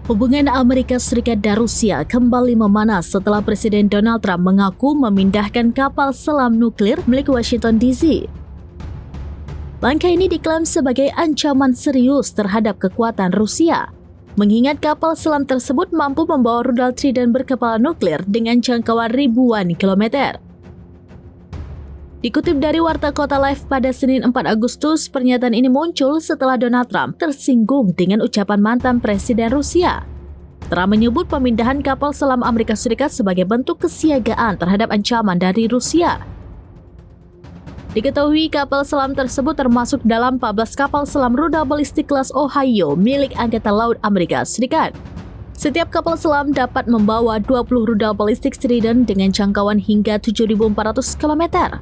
Hubungan Amerika Serikat dan Rusia kembali memanas setelah Presiden Donald Trump mengaku memindahkan kapal selam nuklir milik Washington DC. Langkah ini diklaim sebagai ancaman serius terhadap kekuatan Rusia, mengingat kapal selam tersebut mampu membawa rudal Trident berkepala nuklir dengan jangkauan ribuan kilometer. Dikutip dari Warta Kota Live pada Senin 4 Agustus, pernyataan ini muncul setelah Donald Trump tersinggung dengan ucapan mantan Presiden Rusia. Trump menyebut pemindahan kapal selam Amerika Serikat sebagai bentuk kesiagaan terhadap ancaman dari Rusia. Diketahui kapal selam tersebut termasuk dalam 14 kapal selam rudal balistik kelas Ohio milik Angkatan Laut Amerika Serikat. Setiap kapal selam dapat membawa 20 rudal balistik Trident dengan jangkauan hingga 7.400 km.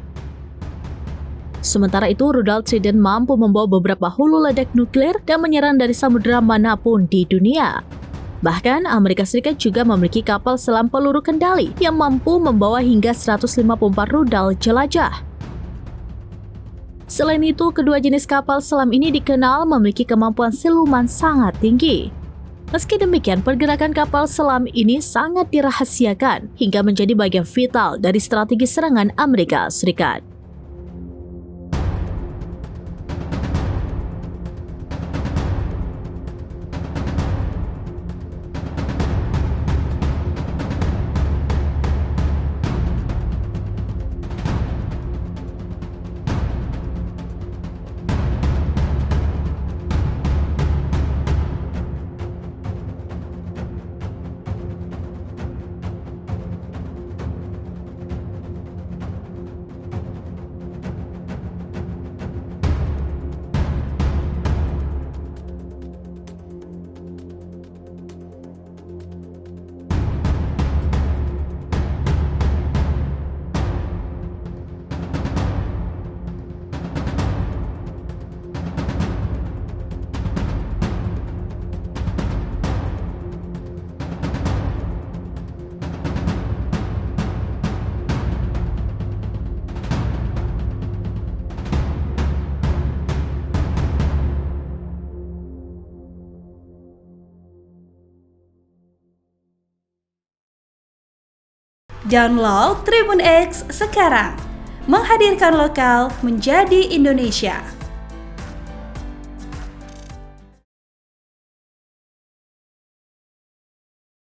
Sementara itu, rudal Trident mampu membawa beberapa hulu ledak nuklir dan menyerang dari samudera manapun di dunia. Bahkan, Amerika Serikat juga memiliki kapal selam peluru kendali yang mampu membawa hingga 154 rudal jelajah. Selain itu, kedua jenis kapal selam ini dikenal memiliki kemampuan siluman sangat tinggi. Meski demikian, pergerakan kapal selam ini sangat dirahasiakan hingga menjadi bagian vital dari strategi serangan Amerika Serikat. Download Tribun X sekarang, menghadirkan lokal menjadi Indonesia.